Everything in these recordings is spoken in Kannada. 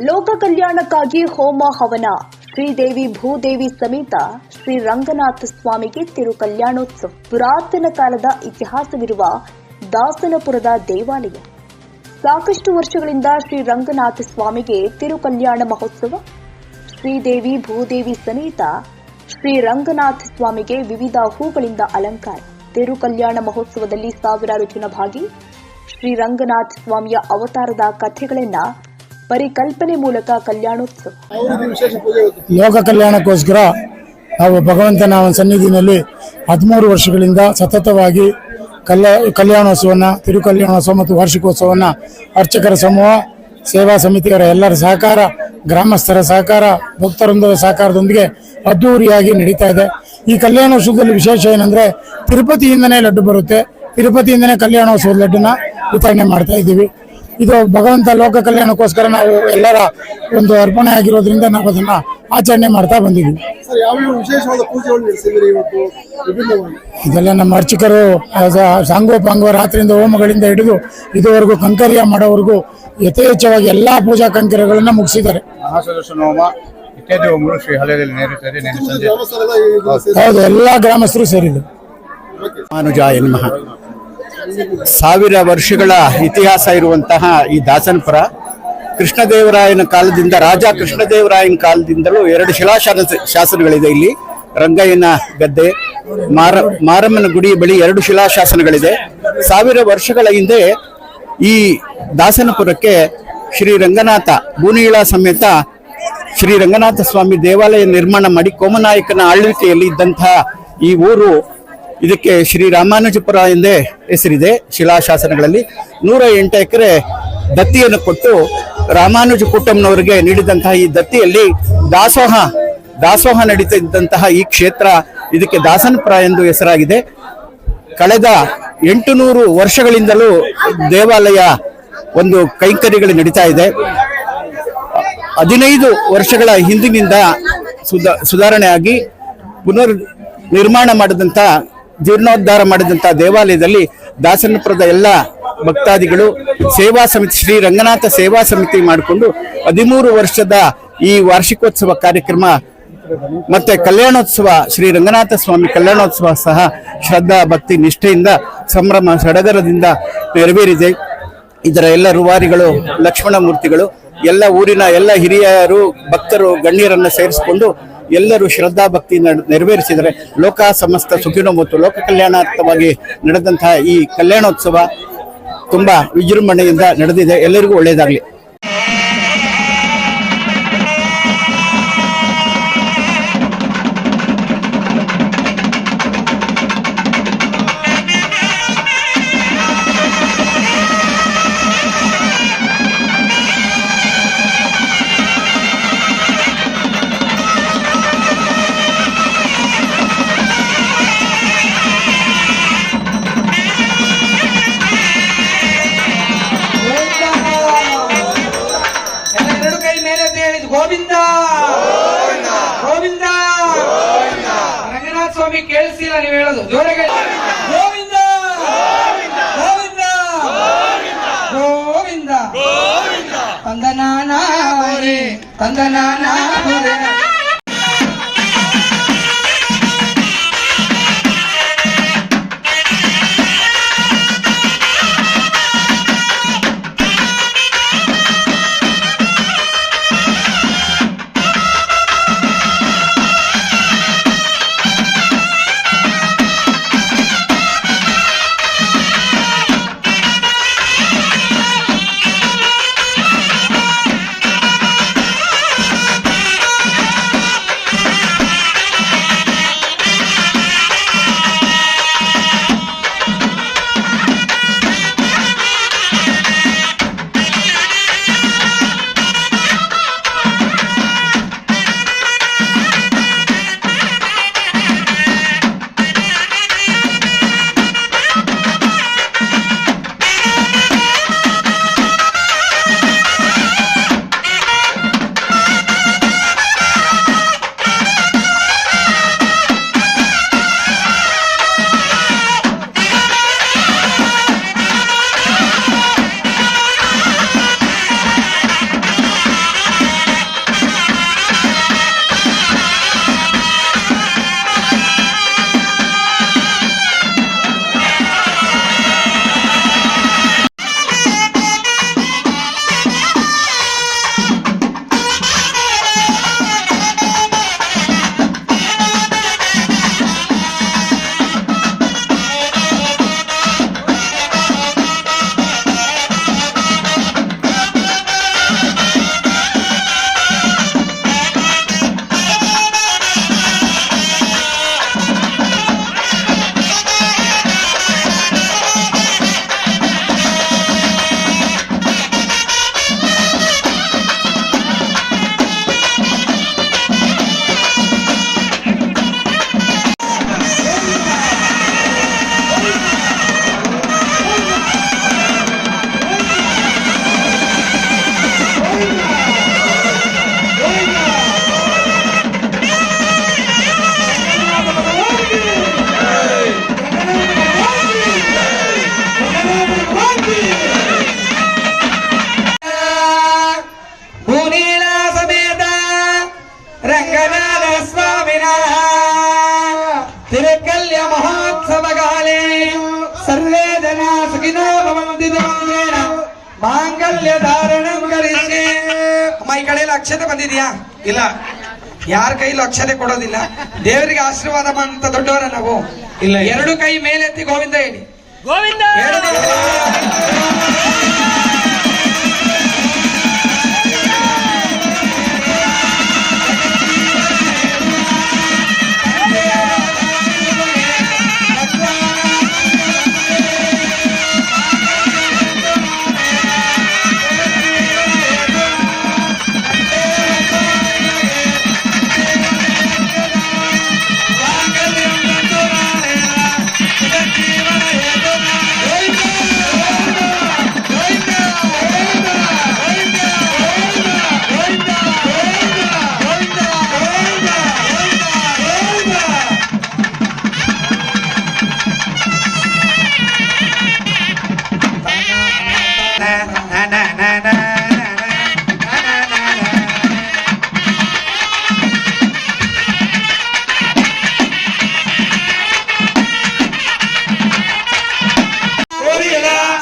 ಲೋಕ ಕಲ್ಯಾಣಕ್ಕಾಗಿ ಹೋಮ ಹವನ ಶ್ರೀದೇವಿ ಭೂದೇವಿ ಸಮೇತ ಶ್ರೀ ರಂಗನಾಥ ಸ್ವಾಮಿಗೆ ತಿರು ಕಲ್ಯಾಣೋತ್ಸವ. ಪುರಾತನ ಕಾಲದ ಇತಿಹಾಸವಿರುವ ದಾಸನಪುರದ ದೇವಾಲಯ. ಸಾಕಷ್ಟು ವರ್ಷಗಳಿಂದ ಶ್ರೀ ರಂಗನಾಥ ಸ್ವಾಮಿಗೆ ತಿರು ಕಲ್ಯಾಣ ಮಹೋತ್ಸವ. ಶ್ರೀದೇವಿ ಭೂದೇವಿ ಸಮೇತ ಶ್ರೀ ರಂಗನಾಥ ಸ್ವಾಮಿಗೆ ವಿವಿಧ ಹೂಗಳಿಂದ ಅಲಂಕಾರ. ತಿರು ಕಲ್ಯಾಣ ಮಹೋತ್ಸವದಲ್ಲಿ ಸಾವಿರಾರು ಜನ ಭಾಗಿ. ಶ್ರೀ ರಂಗನಾಥ ಸ್ವಾಮಿಯ ಅವತಾರದ ಕಥೆಗಳನ್ನ ಪರಿಕಲ್ಪನೆ ಮೂಲಕ ಕಲ್ಯಾಣೋತ್ಸವ. ಲೋಕ ಕಲ್ಯಾಣಕ್ಕೋಸ್ಕರ ನಾವು ಭಗವಂತನ ಸನ್ನಿಧಿನಲ್ಲಿ 13 ವರ್ಷಗಳಿಂದ ಸತತವಾಗಿ ಕಲ್ಯಾಣೋತ್ಸವವನ್ನು, ತಿರು ಕಲ್ಯಾಣೋತ್ಸವ ಮತ್ತು ವಾರ್ಷಿಕೋತ್ಸವವನ್ನು ಅರ್ಚಕರ ಸಮೂಹ, ಸೇವಾ ಸಮಿತಿಯವರ ಎಲ್ಲರ ಸಹಕಾರ, ಗ್ರಾಮಸ್ಥರ ಸಹಕಾರ, ಭಕ್ತವೃಂದದ ಸಹಕಾರದೊಂದಿಗೆ ಅದ್ದೂರಿಯಾಗಿ ನಡೀತಾ ಇದೆ. ಈ ಕಲ್ಯಾಣೋತ್ಸವದಲ್ಲಿ ವಿಶೇಷ ಏನಂದ್ರೆ ತಿರುಪತಿಯಿಂದನೇ ಲಡ್ಡು ಬರುತ್ತೆ. ತಿರುಪತಿಯಿಂದನೇ ಕಲ್ಯಾಣೋತ್ಸವದ ಲಡ್ಡನ್ನ ವಿತರಣೆ ಮಾಡ್ತಾ ಇದ್ದೀವಿ. ಇದು ಭಗವಂತ ಲೋಕ ಕಲ್ಯಾಣಕ್ಕೋಸ್ಕರ ನಾವು ಎಲ್ಲರ ಒಂದು ಅರ್ಪಣೆ ಆಗಿರೋದ್ರಿಂದ ನಾವು ಅದನ್ನ ಆಚರಣೆ ಮಾಡ್ತಾ ಬಂದಿದ್ದೀವಿ. ಇದೆಲ್ಲ ನಮ್ಮ ಅರ್ಚಕರು ಸಾಂಗೋಪಾಂಗ ರಾತ್ರಿಯಿಂದ ಹೋಮಗಳಿಂದ ಹಿಡಿದು ಇದುವರೆಗೂ ಕಂಕರ್ಯ ಮಾಡೋವರೆಗೂ ಯಥೇಚ್ಛವಾಗಿ ಎಲ್ಲಾ ಪೂಜಾ ಕಂಕರ್ಯಗಳನ್ನ ಮುಗಿಸಿದ್ದಾರೆ. ಹೌದು, ಎಲ್ಲಾ ಗ್ರಾಮಸ್ಥರು ಸೇರಿದ್ರು. ಮಾನುಜಾಯ ನಮಃ. 1000 ವರ್ಷಗಳ ಇತಿಹಾಸ ಇರುವಂತಹ ಈ ದಾಸನಪುರ ಕೃಷ್ಣದೇವರಾಯನ ಕಾಲದಿಂದ, ರಾಜ ಕೃಷ್ಣದೇವರಾಯನ ಕಾಲದಿಂದಲೂ 2 ಶಿಲಾಶಾಸನಗಳಿದೆ. ಇಲ್ಲಿ ರಂಗಯ್ಯನ ಗದ್ದೆ, ಮಾರಮ್ಮನ ಗುಡಿ ಬಳಿ 2 ಶಿಲಾಶಾಸನಗಳಿದೆ. 1000 ವರ್ಷಗಳ ಹಿಂದೆ ಈ ದಾಸನಪುರಕ್ಕೆ ಶ್ರೀ ರಂಗನಾಥ ಭೂನೀಳ ಸಮೇತ ಶ್ರೀ ರಂಗನಾಥ ಸ್ವಾಮಿ ದೇವಾಲಯ ನಿರ್ಮಾಣ ಮಾಡಿ ಕೋಮನಾಯಕನ ಆಳ್ವಿಕೆಯಲ್ಲಿ ಇದ್ದಂತಹ ಈ ಊರು, ಇದಕ್ಕೆ ಶ್ರೀ ರಾಮಾನುಜಪುರ ಎಂದೇ ಹೆಸರಿದೆ. ಶಿಲಾಶಾಸನಗಳಲ್ಲಿ 108 ಎಕರೆ ದತ್ತಿಯನ್ನು ಕೊಟ್ಟು ರಾಮಾನುಜ ಕುಟುಂಬನವರಿಗೆ ನೀಡಿದಂತಹ ಈ ದತ್ತಿಯಲ್ಲಿ ದಾಸೋಹ ನಡೀತಾ ಇದ್ದಂತಹ ಈ ಕ್ಷೇತ್ರ, ಇದಕ್ಕೆ ದಾಸನಪುರ ಎಂದು ಹೆಸರಾಗಿದೆ. ಕಳೆದ 800 ವರ್ಷಗಳಿಂದಲೂ ದೇವಾಲಯ ಒಂದು ಕೈಂಕರ್ಯಗಳು ನಡೀತಾ ಇದೆ. 15 ವರ್ಷಗಳ ಹಿಂದಿನಿಂದ ಸುಧಾರಣೆ ಆಗಿ ಪುನರ್ ನಿರ್ಮಾಣ ಮಾಡಿದಂಥ, ಜೀರ್ಣೋದ್ಧಾರ ಮಾಡಿದಂಥ ದೇವಾಲಯದಲ್ಲಿ ದಾಸನಪುರದ ಎಲ್ಲ ಭಕ್ತಾದಿಗಳು ಸೇವಾ ಸಮಿತಿ, ಶ್ರೀ ರಂಗನಾಥ ಸೇವಾ ಸಮಿತಿ ಮಾಡಿಕೊಂಡು 13 ವರ್ಷದ ಈ ವಾರ್ಷಿಕೋತ್ಸವ ಕಾರ್ಯಕ್ರಮ ಮತ್ತೆ ಕಲ್ಯಾಣೋತ್ಸವ, ಶ್ರೀ ರಂಗನಾಥ ಸ್ವಾಮಿ ಕಲ್ಯಾಣೋತ್ಸವ ಸಹ ಶ್ರದ್ಧಾ ಭಕ್ತಿ ನಿಷ್ಠೆಯಿಂದ ಸಂಭ್ರಮ ಸಡಗರದಿಂದ ನೆರವೇರಿದೆ. ಇದರ ಎಲ್ಲ ರೂವಾರಿಗಳು, ಲಕ್ಷ್ಮಣ ಮೂರ್ತಿಗಳು, ಎಲ್ಲ ಊರಿನ ಎಲ್ಲ ಹಿರಿಯರು, ಭಕ್ತರು, ಗಣ್ಯರನ್ನು ಸೇರಿಸಿಕೊಂಡು ಎಲ್ಲರೂ ಶ್ರದ್ಧಾ ಭಕ್ತಿ ನೆರವೇರಿಸಿದರೆ ಲೋಕ ಸಮಸ್ತ ಸುಖಿನೋ ಮತ್ತು ಲೋಕ ಕಲ್ಯಾಣಾರ್ಥವಾಗಿ ನಡೆದಂತಹ ಈ ಕಲ್ಯಾಣೋತ್ಸವ ತುಂಬಾ ವಿಜೃಂಭಣೆಯಿಂದ ನಡೆದಿದೆ. ಎಲ್ಲರಿಗೂ ಒಳ್ಳೆಯದಾಗಲಿ. ಗೋವಿಂದ ಗೋವಿಂದ ರಂಗನಾಥ ಸ್ವಾಮಿ ಕೇಳಿಸಿಲ್ಲ ನೀವು ಹೇಳೋದು ಜೋರಾಗಿ. ಗೋವಿಂದ ಗೋವಿಂದ ಗೋವಿಂದ ತಂದನಾನ ತಂದನಾನ. ಭೂನೀಲ ಸಮೇತ ರಂಗನಾಥ ಸ್ವಾಮಿನ ತಿರುಕಲ್ಯ ಮಹೋತ್ಸವಗಾಲೆ ಸರ್ವೇ ಜನ ಸುಖಿನೋ ಭವಂತು ಮಾಂಗಲ್ಯ ಧಾರಣಂ ಕರಿಸಿ. ಅಮ್ಮ ಈ ಕಡೆಯಲ್ಲಿ ಅಕ್ಷತೆ ಬಂದಿದ್ಯಾ? ಇಲ್ಲ, ಯಾರ ಕೈಲೂ ಅಕ್ಷತೆ ಕೊಡೋದಿಲ್ಲ. ದೇವರಿಗೆ ಆಶೀರ್ವಾದ ಅಂತ ದೊಡ್ಡವರ ನಾವು. ಇಲ್ಲ, ಎರಡು ಕೈ ಮೇಲೆತ್ತಿ ಗೋವಿಂದ ಹೇಳಿ. ಗೋವಿಂದ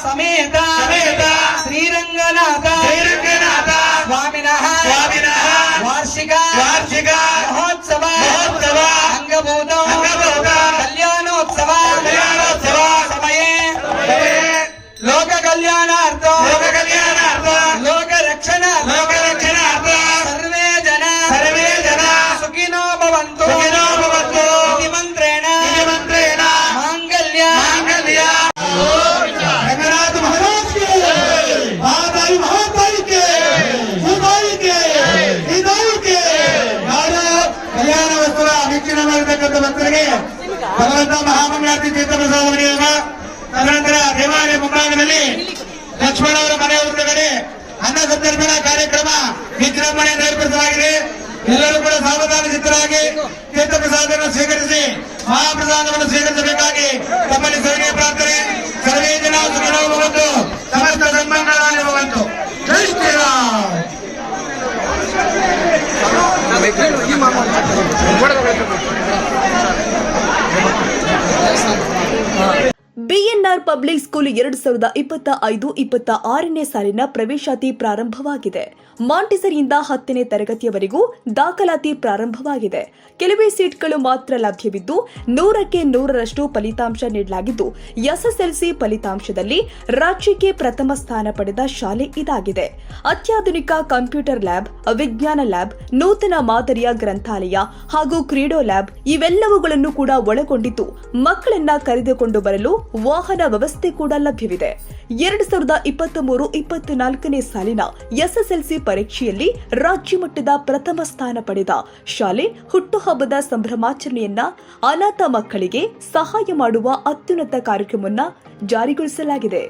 ಸಮೇತ ಶ್ರೀರಂಗನಾಥ ಸ್ವಾಮಿನಃ ವಾರ್ಷಿಕ ಮಹೋತ್ಸವ ಅಂಗಭೂತ ಕಲ್ಯಾಣೋತ್ಸವ ಸಮಯೇ ಲೋಕ ಕಲ್ಯಾಣಾರ್ಥ ಲೋಕ ರಕ್ಷಣಾರ್ಥ ಸರ್ವೇ ಜನ ಸುಖಿನೋ ಭವಂತು ಮಂತ್ರೇಣ ಮಾಂಗಲ್ಯ ರಂಗನಾಥ ಮಹಾರಾಜ್ के महादाई महादाई के सुदाई के हिदाई के ಕಲ್ಯಾಣೋತ್ಸವ ವೀಕ್ಷಣೆ ಮಾಡಿರ್ತಕ್ಕಂಥ ಭಕ್ತರಿಗೆ ಭಗವಂತ ಮಹಾಮಂಗಳಾರತಿ ತೀರ್ಥಪ್ರಸಾದ ವಿನಿಯೋಗ. ತದನಂತರ ದೇವಾಲಯ ಮುಂಭಾಗದಲ್ಲಿ ಲಕ್ಷ್ಮಣ ಅವರ ಮನೆ ಹೊರಗಡೆ ಅನ್ನ ಸಂತರ್ಪಣಾ ಕಾರ್ಯಕ್ರಮ ವಿಜೃಂಭಣೆಯಿಂದ ಏರ್ಪಡಿಸಲಾಗಿದೆ. ಎಲ್ಲರೂ ಕೂಡ ಸಾವಧಾನ ಚಿತ್ತರಾಗಿ ತೀರ್ಥಪ್ರಸಾದವನ್ನು ಸ್ವೀಕರಿಸಿ ಮಹಾಪ್ರಸಾದವನ್ನು ಸ್ವೀಕರಿಸಬೇಕಾಗಿ ತಮ್ಮಲ್ಲಿ ಸವಿನಯ ಪ್ರಾರ್ಥನೆ. ಸರ್ವೇ ಜನ ಸುಖಿನೋ ಭವಂತು, ಸಮಸ್ತ ಸನ್ಮಂಗಳಾನಿ ಭವಂತು. ಜೈ ಶ್ರೀರಾಮ್. ಬಿಎನ್ಆರ್ ಪಬ್ಲಿಕ್ ಸ್ಕೂಲ್ 2025-26ನೇ ಸಾಲಿನ ಪ್ರವೇಶಾತಿ ಪ್ರಾರಂಭವಾಗಿದೆ. ಮಾಂಟಿಸರಿಯಿಂದ 10ನೇ ತರಗತಿಯವರೆಗೂ ದಾಖಲಾತಿ ಪ್ರಾರಂಭವಾಗಿದೆ. ಕೆಲವೇ ಸೀಟ್ಗಳು ಮಾತ್ರ ಲಭ್ಯವಿದ್ದು 100ಕ್ಕೆ 100ರಷ್ಟು ಫಲಿತಾಂಶ ನೀಡಲಾಗಿದ್ದು, ಎಸ್ಎಸ್ಎಲ್ಸಿ ಫಲಿತಾಂಶದಲ್ಲಿ ರಾಜ್ಯಕ್ಕೆ ಪ್ರಥಮ ಸ್ಥಾನ ಪಡೆದ ಶಾಲೆ ಇದಾಗಿದೆ. ಅತ್ಯಾಧುನಿಕ ಕಂಪ್ಯೂಟರ್ ಲ್ಯಾಬ್, ವಿಜ್ಞಾನ ಲ್ಯಾಬ್, ನೂತನ ಮಾದರಿಯ ಗ್ರಂಥಾಲಯ ಹಾಗೂ ಕ್ರೀಡೋ ಲ್ಯಾಬ್ ಇವೆಲ್ಲವುಗಳನ್ನು ಕೂಡ ಒಳಗೊಂಡಿದ್ದು ಮಕ್ಕಳನ್ನ ಕರೆದುಕೊಂಡು ಬರಲು ವಾಹನ ವ್ಯವಸ್ಥೆ ಕೂಡ ಲಭ್ಯವಿದೆ. 2023-24ನೇ ಸಾಲಿನ ಎಸ್ಎಸ್ಎಲ್ಸಿ ಪರೀಕ್ಷೆಯಲ್ಲಿ ರಾಜ್ಯ ಮಟ್ಟದ ಪ್ರಥಮ ಸ್ಥಾನ ಪಡೆದ ಶಾಲೆ ಹುಟ್ಟುಹಬ್ಬದ ಸಂಭ್ರಮಾಚರಣೆಯನ್ನ ಅನಾಥ ಮಕ್ಕಳಿಗೆ ಸಹಾಯ ಮಾಡುವ ಅತ್ಯುನ್ನತ ಕಾರ್ಯಕ್ರಮವನ್ನು ಜಾರಿಗೊಳಿಸಲಾಗಿದೆ.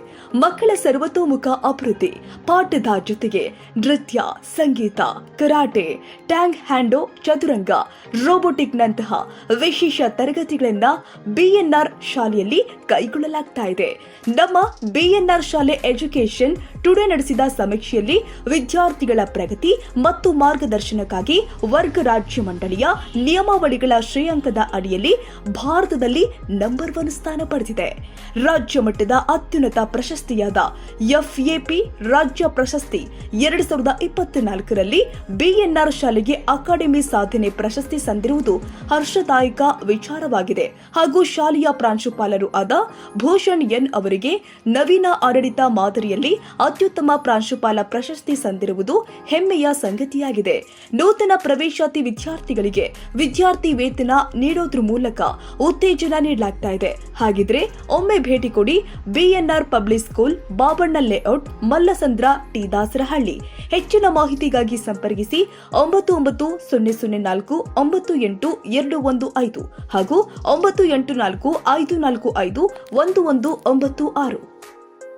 ಮಕ್ಕಳ ಸರ್ವತೋಮುಖ ಅಭಿವೃದ್ಧಿ ಪಾಠದ ಜೊತೆಗೆ ನೃತ್ಯ, ಸಂಗೀತ, ಕರಾಟೆ, ಟ್ಯಾಂಗ್ ಹ್ಯಾಂಡೋ, ಚದುರಂಗ, ರೋಬೋಟಿಕ್ನಂತಹ ವಿಶೇಷ ತರಗತಿಗಳನ್ನು ಬಿಎನ್ಆರ್ ಶಾಲೆಯಲ್ಲಿ ಕೈಗೊಳ್ಳಲಾಗ್ತಾ ಇದೆ. ನಮ್ಮ ಬಿಎನ್ಆರ್ ಶಾಲೆ ಎಜುಕೇಷನ್ ಟುಡೇ ನಡೆಸಿದ ಸಮೀಕ್ಷೆಯಲ್ಲಿ ವಿದ್ಯಾರ್ಥಿಗಳ ಪ್ರಗತಿ ಮತ್ತು ಮಾರ್ಗದರ್ಶನಕ್ಕಾಗಿ ವರ್ಗ ರಾಜ್ಯ ಮಂಡಳಿಯ ನಿಯಮಾವಳಿಗಳ ಶ್ರೇಯಾಂಕದ ಅಡಿಯಲ್ಲಿ ಭಾರತದಲ್ಲಿ ನಂಬರ್ 1 ಸ್ಥಾನ ಪಡೆದಿದೆ. ರಾಜ್ಯ ಮಟ್ಟದ ಅತ್ಯುನ್ನತ ಪ್ರಶಸ್ತಿಯಾದ ಎಫ್ಎಪಿ ರಾಜ್ಯ ಪ್ರಶಸ್ತಿ 2024ರಲ್ಲಿ ಬಿಎನ್ಆರ್ ಶಾಲೆಗೆ ಅಕಾಡೆಮಿ ಸಾಧನೆ ಪ್ರಶಸ್ತಿ ಸಂದಿರುವುದು ಹರ್ಷದಾಯಕ ವಿಚಾರವಾಗಿದೆ. ಹಾಗೂ ಶಾಲೆಯ ಪ್ರಾಂಶುಪಾಲರು ಆದ ಭೂಷಣ್ ಎನ್ ಅವರಿಗೆ ನವೀನ ಆಡಳಿತ ಮಾದರಿಯಲ್ಲಿ ಅತ್ಯುತ್ತಮ ಪ್ರಾಂಶುಪಾಲ ಪ್ರಶಸ್ತಿ ಸಂದಿರುವುದು ಹೆಮ್ಮೆಯ ಸಂಗತಿಯಾಗಿದೆ. ನೂತನ ಪ್ರವೇಶಾತಿ ವಿದ್ಯಾರ್ಥಿಗಳಿಗೆ ವಿದ್ಯಾರ್ಥಿ ವೇತನ ನೀಡೋದ್ರ ಮೂಲಕ ಉತ್ತೇಜನ ನೀಡಲಾಗ್ತಾ ಇದೆ. ಹಾಗಿದ್ರೆ ಒಮ್ಮೆ ಭೇಟಿ ಕೊಡಿ BNR public school, Babanna layout, Mallasandra, T Dasarahalli. ಹೆಚ್ಚಿನ ಮಾಹಿತಿಗಾಗಿ ಸಂಪರ್ಕಿಸಿ 9900498215 ಹಾಗೂ 9845451196.